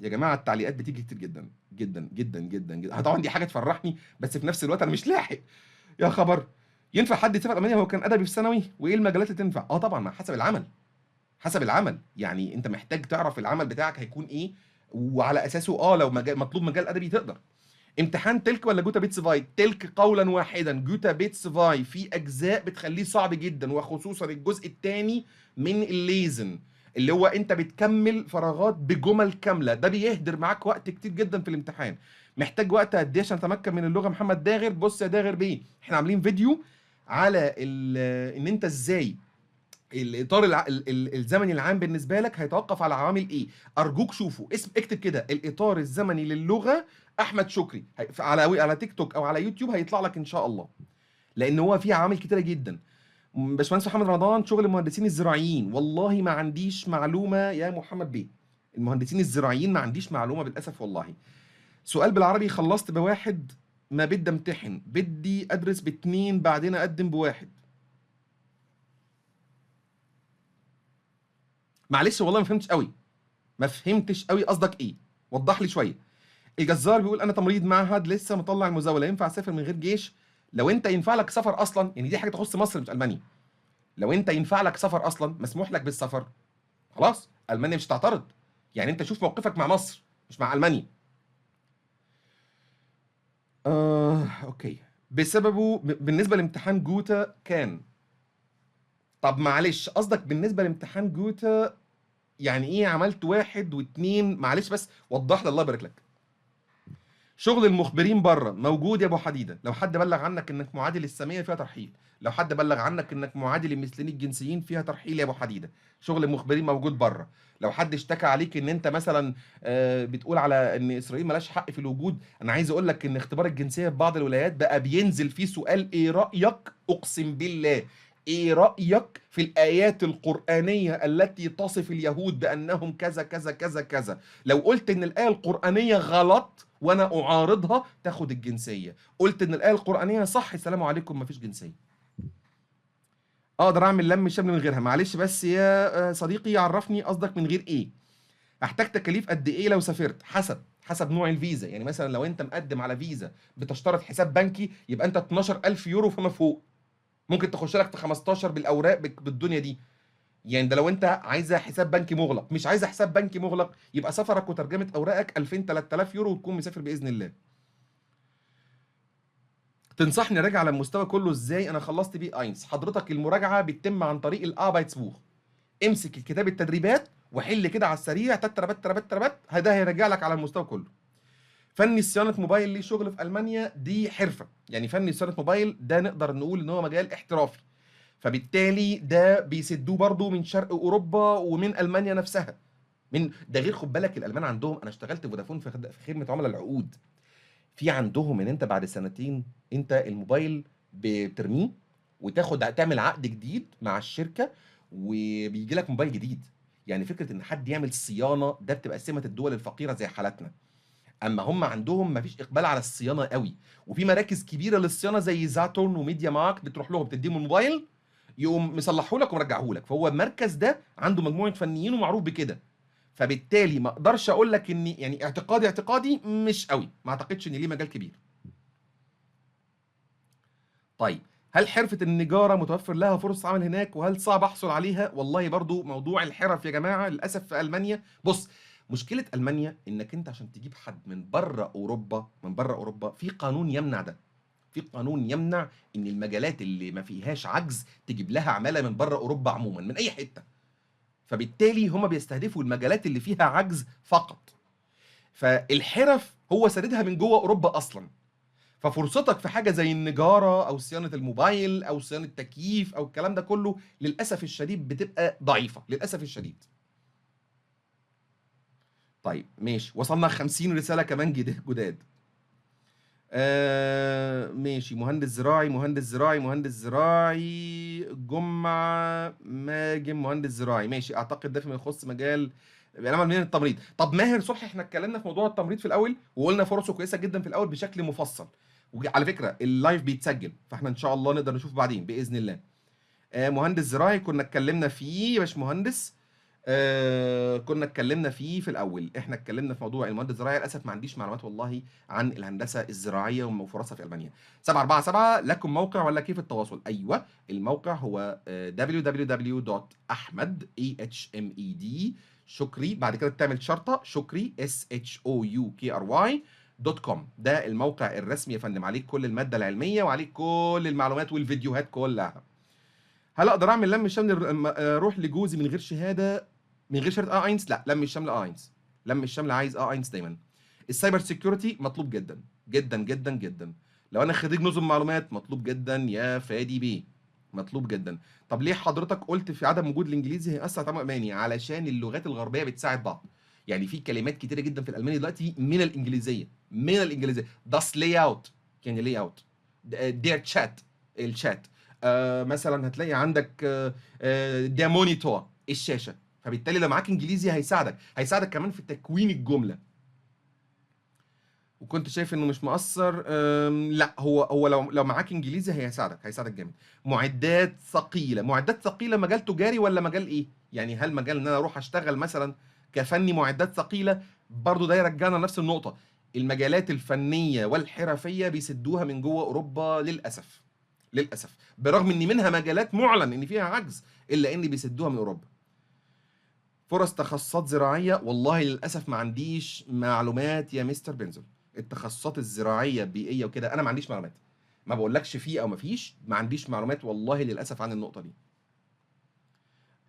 يا جماعه التعليقات بتيجي كتير جدا جدا جدا جدا جدا. طبعا دي حاجه تفرحني، بس في نفس الوقت انا مش لاحق. يا خبر، ينفع حد يسافر المانيا هو كان ادبي في ثانوي؟ وايه المجالات اللي تنفع؟ طبعا ما حسب العمل يعني انت محتاج تعرف العمل بتاعك هيكون ايه، وعلى اساسه لو مطلوب مجال ادبي تقدر. امتحان تلك ولا جوتا بيتس فاي؟ تلك قولا واحدا. جوتا بيتس فاي في اجزاء بتخليه صعب جدا، وخصوصا الجزء الثاني من الليزن اللي هو انت بتكمل فراغات بجمل كامله، ده بيهدر معاك وقت كتير جدا في الامتحان. محتاج وقت قد ايه عشان اتمكن من اللغه؟ محمد داغر بص يا داغر بيه، احنا عاملين فيديو على ان انت ازاي الاطار الزمني العام بالنسبه لك هيتوقف على عوامل ايه. ارجوك شوفوا اكتب كده الاطار الزمني للغه احمد شكري على تيك توك او على يوتيوب، هيطلع لك ان شاء الله، لان هو فيه عوامل كتيره جدا. باشمهندس محمد رمضان، شغل المهندسين الزراعيين، والله ما عنديش معلومه يا محمد بيه. المهندسين الزراعيين ما عنديش معلومه بالاسف والله. سؤال بالعربي، خلصت بواحد ما بدي امتحن، بدي ادرس باتنين بعدين اقدم بواحد. معلش والله ما فهمتش قوي، ما فهمتش قوي قصدك ايه، وضح لي شويه. الجزار بيقول انا تمريض معهد لسه مطلع المزاوله، ينفع اسافر من غير جيش؟ لو انت ينفع لك سفر اصلا، يعني دي حاجه تخص مصر مش المانيا. لو انت ينفع لك سفر اصلا، مسموح لك بالسفر، خلاص المانيا مش هتعترض. يعني انت شوف موقفك مع مصر مش مع المانيا. اوكي. بسببه بالنسبه لامتحان جوتا كان. طب معلش قصدك بالنسبه لامتحان جوتا يعني ايه عملت واحد واتنين؟ معلش بس وضح لي الله يبارك لك. شغل المخبرين بره موجود يا ابو حديده، لو حد بلغ عنك انك معادي للساميه فيها ترحيل، لو حد بلغ عنك انك معادي للمثليين الجنسيين فيها ترحيل يا ابو حديده. شغل المخبرين موجود بره. لو حد اشتكى عليك ان انت مثلا بتقول على ان اسرائيل ملاش حق في الوجود، انا عايز اقول لك ان اختبار الجنسيه في بعض الولايات بقى بينزل فيه سؤال ايه رايك، اقسم بالله، ايه رايك في الايات القرانيه التي تصف اليهود بانهم كذا كذا كذا كذا. لو قلت ان الايه القرانيه غلط وانا اعارضها تاخد الجنسيه، قلت ان الايه القرانيه صح السلام عليكم مفيش جنسيه. اقدر اعمل لم شمل من غيرها؟ معلش بس يا صديقي عرفني قصدك من غير ايه. احتاج تكاليف قد ايه لو سافرت؟ حسب نوع الفيزا. يعني مثلا لو انت مقدم على فيزا بتشترط حساب بنكي، يبقى انت 12000 يورو فما فوق، ممكن تخش لك في 15 بالاوراق بالدنيا دي. يعني ده لو انت عايزه حساب بنكي مغلق. مش عايزه حساب بنكي مغلق، يبقى سفرك وترجمه اوراقك 2000 3000 يورو وتكون مسافر باذن الله. تنصحني اراجع على المستوى كله ازاي؟ انا خلصت بيه اينس. حضرتك المراجعه بتتم عن طريق الاربايتسبوخ. امسك الكتاب التدريبات وحل كده على السريع تتربت تربت تربت، ده هيرجع لك على المستوى كله. فني صيانه موبايل ليه شغل في المانيا، دي حرفه. يعني فني صيانه موبايل ده نقدر نقول ان هو مجال احترافي، فبالتالي ده بيسدوه برضه من شرق اوروبا ومن المانيا نفسها. من ده غير خد بالك الالمان عندهم، انا اشتغلت في فودافون في خدمه عملاء العقود، في عندهم ان انت بعد سنتين انت الموبايل بترميه وتاخد تعمل عقد جديد مع الشركه وبيجي لك موبايل جديد. يعني فكره ان حد يعمل صيانه ده بتبقى سمه الدول الفقيره زي حالتنا. اما هم عندهم مفيش اقبال على الصيانه قوي، وفي مراكز كبيره للصيانه زي زاتورن وميديا مارك بتروح لهم بتديهم الموبايل يقوم مصلحه لك ومرجعه لك. فهو المركز ده عنده مجموعه فنيين ومعروف بكده. فبالتالي ما اقدرش اقول لك اني يعني اعتقادي مش قوي، ما اعتقدش ان ليه مجال كبير. طيب، هل حرفة النجارة متوفر لها فرص عمل هناك وهل صعب احصل عليها؟ والله برضو موضوع الحرف يا جماعة للأسف في ألمانيا، بص، مشكلة ألمانيا انك انت عشان تجيب حد من بره اوروبا، في قانون يمنع ده. في قانون يمنع ان المجالات اللي ما فيهاش عجز تجيب لها عمالة من بره اوروبا عموما من اي حتة. فبالتالي هم بيستهدفوا المجالات اللي فيها عجز فقط. فالحرف هو ساردها من جوه اوروبا اصلا. ففرصتك في حاجه زي النجاره او صيانه الموبايل او صيانه التكييف او الكلام ده كله للاسف الشديد بتبقى ضعيفه للاسف الشديد. طيب ماشي، وصلنا 50 رساله كمان جداد. ماشي. مهندس زراعي جمعة ماجم مهندس زراعي ماشي. اعتقد ده فيما يخص مجال بيعمل من التمريض. طب ماهر صبحي، احنا اتكلمنا في موضوع التمريض في الاول وقلنا فرصه كويسه جدا في الاول بشكل مفصل، وعلى فكره اللايف بيتسجل فاحنا ان شاء الله نقدر نشوف بعدين باذن الله. مهندس زراعي كنا اتكلمنا فيه يا باشمهندس. كنا اتكلمنا فيه في الاول، احنا اتكلمنا في موضوع المواد الزراعيه. للاسف ما عنديش معلومات والله عن الهندسه الزراعيه وفرصها في المانيا. 747 لكم موقع ولا كيف التواصل؟ ايوه، الموقع هو www.ahmed شكري، بعد كده بتعمل شرطه شكري SHOUKRY.com. ده الموقع الرسمي يا فندم، عليك كل الماده العلميه وعليك كل المعلومات والفيديوهات كلها. هل اقدر اعمل لم الشمل اروح لجوزي من غير شهاده؟ من غير شهاده اينس؟ لا، لم الشمل اينس. لم الشمل عايز اينس دايما. السايبر سيكيورتي مطلوب جدا جدا جدا جدا. لو انا خريج نظم معلومات مطلوب جدا يا فادي بيه، مطلوب جدا. طب ليه حضرتك قلت في عدم وجود الانجليزي هيأثر على تعلم الماني؟ علشان اللغات الغربيه بتساعد بعض. يعني في كلمات كتيره جدا في الالماني دلوقتي من الانجليزيه، من الانجليزيه. داس لاي اوت يعني لاي اوت، دير تشات الشات. مثلا هتلاقي عندك ده مونيتور الشاشه. فبالتالي لو معاك انجليزي هيساعدك كمان في تكوين الجمله. وكنت شايف انه مش مؤثر. لا، هو لو معاك انجليزي هيساعدك جامد. معدات ثقيله مجال تجاري ولا مجال ايه؟ يعني هل مجال ان انا اروح اشتغل مثلا كفني معدات ثقيله؟ برضو ده يرجعنا لنفس النقطه. المجالات الفنيه والحرفيه بيسدوها من جوه اوروبا للاسف. للاسف برغم ان منها مجالات معلن ان فيها عجز، الا ان بيسدوها من اوروبا. فرص تخصصات زراعيه، والله للاسف ما عنديش معلومات يا مستر بنزل. التخصصات الزراعيه البيئيه وكده انا ما عنديش معلومات. ما بقولكش فيه او ما فيش، ما عنديش معلومات والله للاسف عن النقطه دي.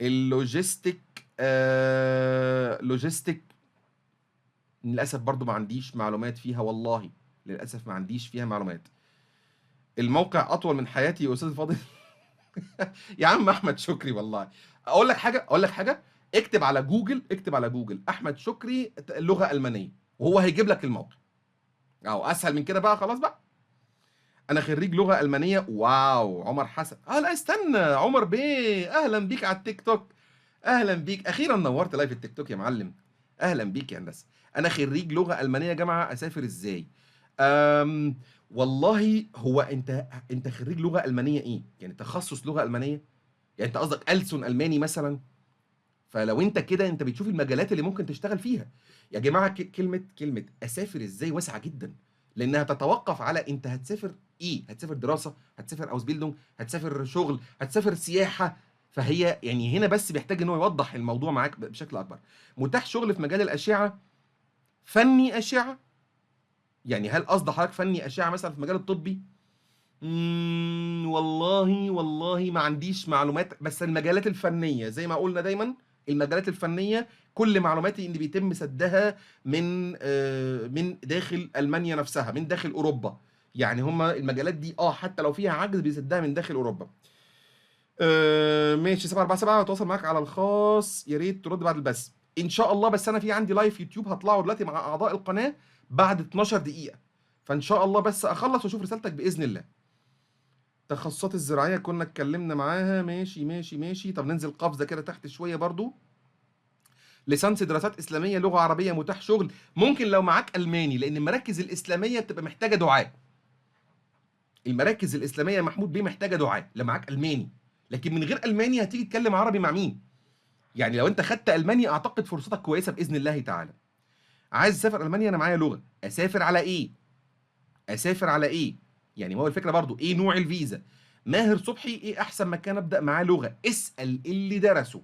اللوجيستيك لوجيستيك للاسف برضو ما عنديش معلومات فيها، والله للاسف ما عنديش فيها معلومات. الموقع اطول من حياتي يا استاذ فاضل. يا عم احمد شكري، والله اقول لك حاجه. اكتب على جوجل احمد شكري لغه المانيه وهو هيجيب لك الموقع. او اسهل من كده بقى، خلاص بقى. انا خريج لغه المانيه. واو، عمر حسن. لا استنى، عمر بيه اهلا بيك على التيك توك. اهلا بيك، اخيرا نورت لايف التيك توك يا معلم. اهلا بيك يا هندسه. انا خريج لغه المانيه يا جماعه. اسافر ازاي؟ أم والله هو انت خريج لغه المانيه ايه؟ يعني تخصص لغه المانيه؟ يعني انت قصدك ألسن الماني مثلا؟ فلو انت كده انت بتشوف المجالات اللي ممكن تشتغل فيها. يا جماعه كلمه اسافر ازاي واسعه جدا، لانها تتوقف على انت هتسافر ايه. هتسافر دراسه، هتسافر اوزبيلدونج، هتسافر شغل، هتسافر سياحه. فهي يعني هنا بس بيحتاج ان هو يوضح الموضوع معاك بشكل اكبر. متاح شغل في مجال الاشعه، فني اشعه. يعني هل قصد حضرتك فني اشعه مثلا في المجال الطبي؟ والله ما عنديش معلومات. بس المجالات الفنية زي ما قلنا دايما، المجالات الفنية كل معلوماتي ان بيتم سدها من داخل المانيا نفسها، من داخل اوروبا. يعني هما المجالات دي حتى لو فيها عجز بيسدها من داخل اوروبا. ماشي. 747 هتواصل معاك على الخاص، يا ريت ترد بعد البث ان شاء الله. بس انا في عندي لايف يوتيوب هطلعه دلوقتي مع اعضاء القناة بعد 12 دقيقة، فان شاء الله بس اخلص واشوف رسالتك باذن الله. التخصصات الزراعية كنا اتكلمنا معاها. ماشي ماشي ماشي. طب ننزل قفزة كده تحت شوية برضو. ليسانس دراسات إسلامية لغة عربية متاح شغل. ممكن لو معاك ألماني، لأن المراكز الإسلامية بتبقى محتاجة دعاء. المراكز الإسلامية يا محمود بيه محتاجة دعاء لو معاك ألماني. لكن من غير ألماني هتيجي تتكلم عربي مع مين؟ يعني لو أنت خدت ألماني أعتقد فرصتك كويسة بإذن الله تعالى. عايز أسافر ألمانيا، أنا معايا لغة. أسافر على إيه؟ يعني ما هو الفكرة برضو إيه نوع الفيزا؟ ماهر صبحي، ايه احسن مكان ابدا معاه لغه؟ اسال اللي درسوا.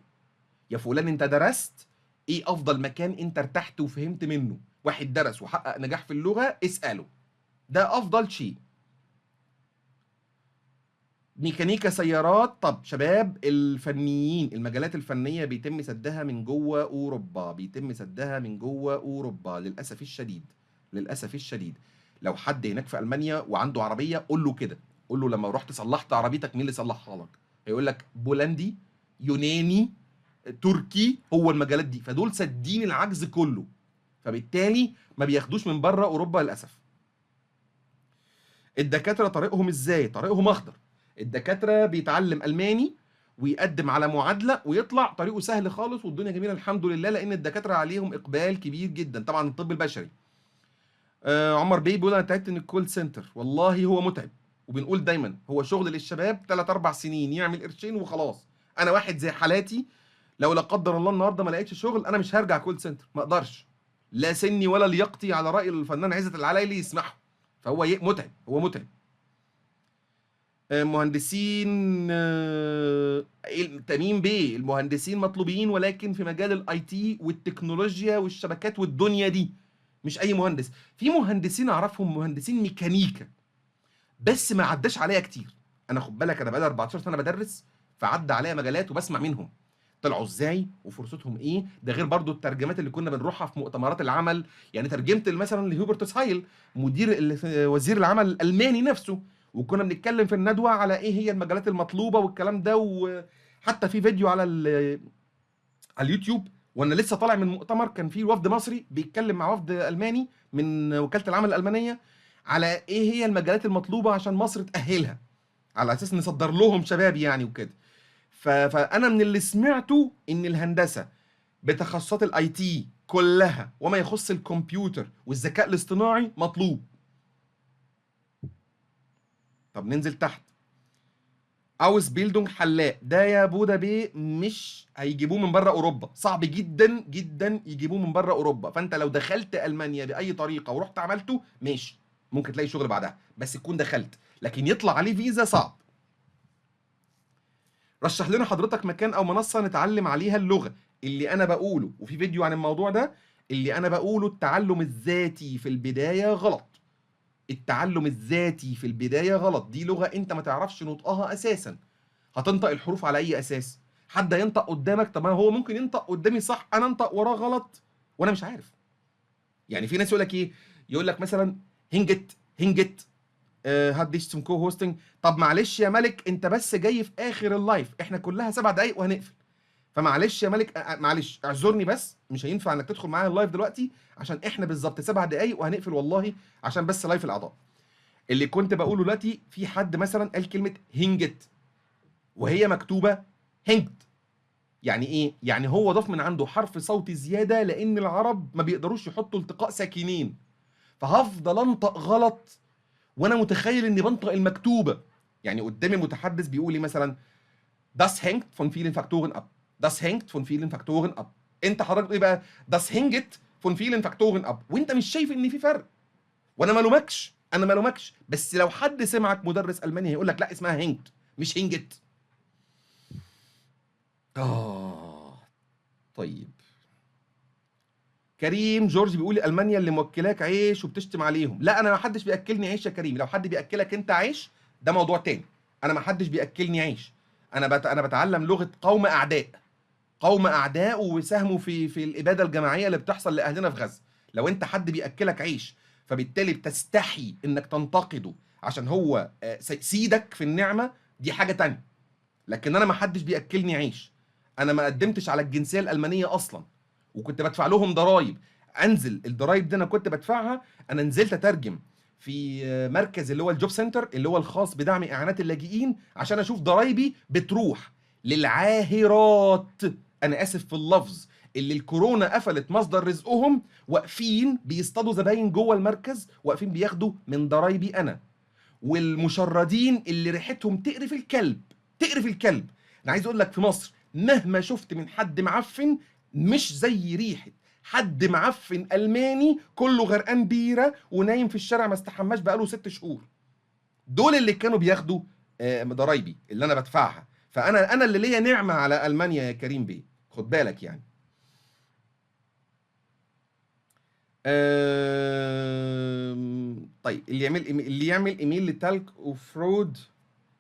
يا فلان انت درست ايه افضل مكان انت ارتحت وفهمت منه؟ واحد درس وحقق نجاح في اللغه، اساله. ده افضل شيء. ميكانيكا سيارات. طب شباب الفنيين، المجالات الفنيه بيتم سدها من جوه اوروبا، للاسف الشديد. للاسف الشديد. لو حد هناك في المانيا وعنده عربيه قول له كده. قول له لما رحت صلحت عربيتك مين اللي صلحها لك؟ هيقول لك بولندي، يوناني، تركي. هو المجالات دي، فدول سدين العجز كله. فبالتالي ما بياخدوش من بره اوروبا للاسف. الدكاتره طريقهم ازاي؟ طريقهم اخضر. الدكاتره بيتعلم الماني ويقدم على معادله ويطلع طريقه سهل خالص، والدنيا جميله الحمد لله، لان الدكاتره عليهم اقبال كبير جدا. طبعا الطب البشري. عمر بيه بيقول انا تعبت من الكول سنتر. والله هو متعب، وبنقول دايما هو شغل للشباب 3 4 سنين يعمل قرشين وخلاص. انا واحد زي حالاتي، لو لا قدر الله النهارده ما لقيتش شغل انا مش هرجع كول سنتر، ما اقدرش. لا سني ولا لياقتي على راي الفنان عزت العلايلي يسمحوا. فهو متعب، هو متعب. مهندسين. تميم بيه، المهندسين مطلوبين ولكن في مجال الاي تي والتكنولوجيا والشبكات والدنيا دي. مش اي مهندس. في مهندسين اعرفهم مهندسين ميكانيكا، بس ما عداش عليا كتير. انا خد بالك انا بقالي 14 سنه بدرس، فعدى عليا مجالات وبسمع منهم. طلعوا ازاي وفرصتهم ايه؟ ده غير برضو الترجمات اللي كنا بنروحها في مؤتمرات العمل. يعني ترجمت مثلا لهوبرتوس هايل وزير العمل الالماني نفسه، وكنا بنتكلم في الندوه على ايه هي المجالات المطلوبه والكلام ده. وحتى في فيديو على اليوتيوب وانا لسه طالع من مؤتمر، كان في وفد مصري بيتكلم مع وفد الماني من وكاله العمل الالمانيه على ايه هي المجالات المطلوبه عشان مصر تاهلها، على اساس نصدر لهم شباب يعني وكده. فانا من اللي سمعته ان الهندسه بتخصصات الاي تي كلها وما يخص الكمبيوتر والذكاء الاصطناعي مطلوب. طب ننزل تحت. اوس بيلدونج حلاق، ده يا بودا بيه مش هيجيبوه من بره اوروبا، صعب جدا جدا يجيبوه من بره اوروبا. فانت لو دخلت المانيا باي طريقه ورحت عملته ماشي، ممكن تلاقي شغل بعدها، بس تكون دخلت، لكن يطلع عليه فيزا صعب. رشح لنا حضرتك مكان او منصه نتعلم عليها اللغه. اللي انا بقوله، وفي فيديو عن الموضوع ده، اللي انا بقوله التعلم الذاتي في البدايه غلط. التعلم الذاتي في البدايه غلط. دي لغه انت ما تعرفش نطقها اساسا، هتنطق الحروف على اي اساس؟ حد ينطق قدامك؟ طب ما هو ممكن ينطق قدامي صح، انا انطق وراه غلط وانا مش عارف. يعني في ناس يقول لك ايه، يقول لك مثلا هنجت هات ديش سم كو هوستنج. طب معلش يا ملك، انت بس جاي في اخر اللايف، احنا كلها 7 دقايق وهنقفل، فمعلش يا ملك معلش اعذرني، بس مش هينفع انك تدخل معايا اللايف دلوقتي عشان احنا بالظبط 7 دقايق وهنقفل والله، عشان بس لايف الاعضاء. اللي كنت بقوله دلوقتي، في حد مثلا قال كلمه هنجت وهي مكتوبه هنجت، يعني ايه؟ يعني هو ضاف من عنده حرف صوتي زياده، لان العرب ما بيقدروش يحطوا التقاء ساكنين، فهفضل انطق غلط وانا متخيل اني بنطق المكتوبه. يعني قدامي المتحدث بيقول لي مثلا das hängt von vielen Faktoren ab، das hängt von vielen Faktoren ab. انت حضرتك ايه بقى؟ das hängt von vielen Faktoren ab، وانت مش شايف ان في فرق. وانا ما لومكش، انا ما لومكش، بس لو حد سمعك مدرس الماني هيقول لك لا اسمها هينجت مش هنجت. طيب. كريم جورج بيقول المانيا اللي موكلاك عيش وبتشتم عليهم. لا انا ما حدش بياكلني عيش يا كريم، لو حد بياكلك انت عيش ده موضوع تاني. انا ما حدش بياكلني عيش، انا بتعلم لغه قوم اعداء، قوم اعداء وساهموا في الاباده الجماعيه اللي بتحصل لاهلنا في غزه. لو انت حد بياكلك عيش فبالتالي بتستحي انك تنتقده عشان هو سيدك في النعمه، دي حاجه تانية. لكن انا ما حدش بياكلني عيش، انا ما قدمتش على الجنسيه الالمانيه اصلا، وكنت بدفع لهم ضرايب. انزل الضرايب دي انا كنت بدفعها، انا نزلت اترجم في مركز اللي هو الجوب سنتر اللي هو الخاص بدعم اعانات اللاجئين، عشان اشوف ضرايبي بتروح للعاهرات، انا اسف في اللفظ، اللي الكورونا قفلت مصدر رزقهم، واقفين بيصطادوا زباين جوه المركز، واقفين بياخدوا من ضرايبي انا. والمشردين اللي ريحتهم تقرف الكلب، تقرف الكلب. انا عايز اقول لك في مصر مهما شفت من حد معفن، مش زي ريحه حد معفن الماني كله غرقان بيره ونايم في الشارع ما استحماش بقاله 6 شهور. دول اللي كانوا بياخدوا ضرايبي اللي انا بدفعها. فانا اللي ليا نعمه على المانيا يا كريم بيه، خد بالك يعني. طيب اللي يعمل ايميل لتالك وفرود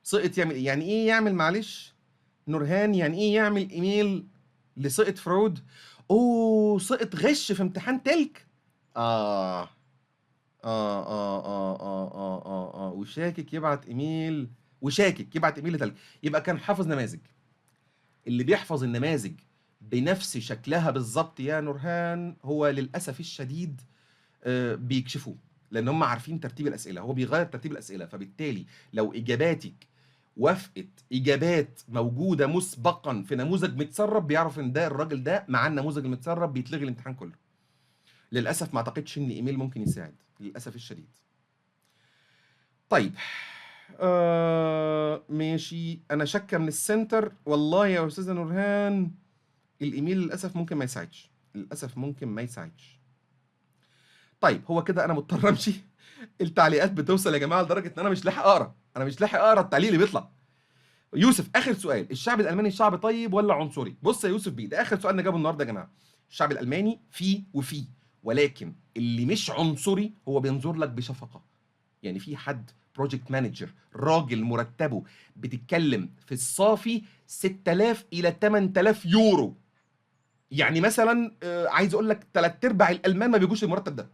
سقط يعمل ايه؟ يعني ايه يعمل؟ معلش نورهان، يعني ايه يعمل ايميل لسقط فرود؟ اوه سقط غش في امتحان تلك. آه. وشاكك يبعت ايميل، وشاكك يبعت ايميل لتلك، يبقى كان حافظ نماذج. اللي بيحفظ النماذج بنفس شكلها بالظبط يا نورهان، هو للاسف الشديد بيكشفوه، لان هم عارفين ترتيب الاسئله، هو بيغير ترتيب الاسئله، فبالتالي لو اجاباتك وافقت اجابات موجوده مسبقا في نموذج متسرب، بيعرف ان ده الراجل ده مع النموذج المتسرب، بيتلغي الامتحان كله. للاسف ما اعتقدش ان ايميل ممكن يساعد، للاسف الشديد. طيب ماشي. انا شاكه من السنتر والله يا استاذه نورهان، الايميل للاسف ممكن ما يساعدش، للاسف ممكن ما يساعدش. طيب هو كده انا مضطر امشي. التعليقات بتوصل يا جماعه لدرجه ان انا مش لاحق اقرا، انا مش لاحق اقرا التعليق اللي بيطلع. يوسف اخر سؤال، الشعب الالماني شعب طيب ولا عنصري؟ بص يا يوسف بيه، ده اخر سؤال نجاوبه النهارده يا جماعه. الشعب الالماني فيه وفيه، ولكن اللي مش عنصري هو بينظر لك بشفقه. يعني في حد بروجكت مانجر، راجل مرتبه بتتكلم في الصافي 6000 الى 8000 يورو. يعني مثلا عايز اقول لك 3/4 الالمان ما بيجوش المرتب ده،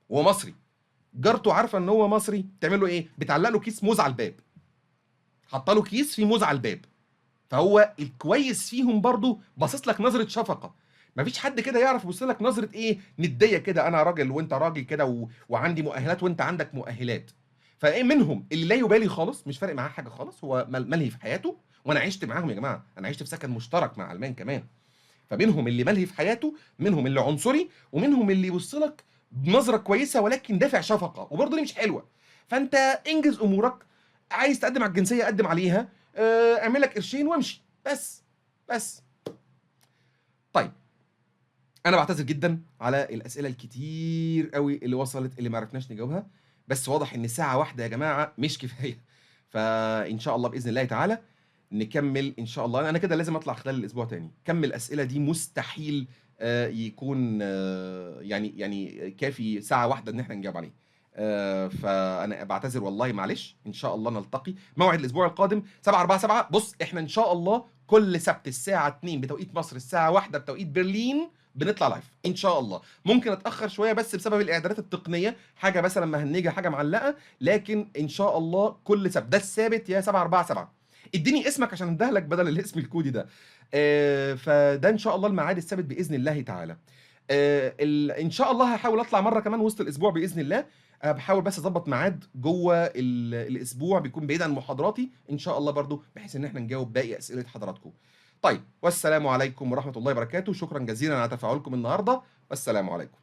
وهو مصري. جارته عارفه ان هو مصري، تعمل له ايه؟ بتعلق له كيس موز على الباب، حاطه له كيس فيه موز على الباب. فهو الكويس فيهم برضو باصص لك نظره شفقه. مفيش حد كده يعرف يبص لك نظره ايه، نديه كده، انا راجل وانت راجل كده وعندي مؤهلات وانت عندك مؤهلات. فايه منهم اللي لا يبالي خالص، مش فارق معاه حاجه خالص، هو ملهي في حياته. وانا عشت معاهم يا جماعه، انا عشت في سكن مشترك مع المان كمان. فبينهم اللي ملهي في حياته، منهم اللي عنصري، ومنهم اللي يبص لك بنظره كويسه ولكن دافع شفقه، وبرضه دي مش حلوه. فانت انجز امورك، عايز تقدم على الجنسيه قدم عليها، اعمل لك قرشين وامشي بس. طيب، انا بعتذر جدا على الاسئله الكتير قوي اللي وصلت اللي ما عرفناش نجاوبها، بس واضح ان ساعه واحده يا جماعه مش كفايه. فان شاء الله باذن الله تعالى نكمل ان شاء الله. انا كده لازم اطلع خلال الاسبوع تاني، كم الاسئله دي مستحيل يكون يعني كافي ساعه واحده ان احنا نجاوب عليه. فانا بعتذر والله، معلش. ان شاء الله نلتقي موعد الاسبوع القادم 7/4/7. بص، احنا ان شاء الله كل سبت الساعه 2 بتوقيت مصر، الساعه 1 بتوقيت برلين، بنطلع لايف ان شاء الله. ممكن اتاخر شويه بس بسبب الاعدادات التقنيه، حاجه مثلا مهنجه، حاجه معلقه، لكن ان شاء الله كل سبت. ده الثابت يا 7/4/7. اديني اسمك عشان اندهلك بدل الاسم الكودي ده. فده ان شاء الله الميعاد الثابت باذن الله تعالى. ان شاء الله هحاول اطلع مره كمان وسط الاسبوع باذن الله. بحاول بس اظبط ميعاد جوه الاسبوع بيكون بعيد عن محاضراتي ان شاء الله برضو، بحيث ان احنا نجاوب باقي اسئله حضراتكم. طيب، والسلام عليكم ورحمه الله وبركاته. شكرا جزيلا على تفاعلكم النهارده، والسلام عليكم.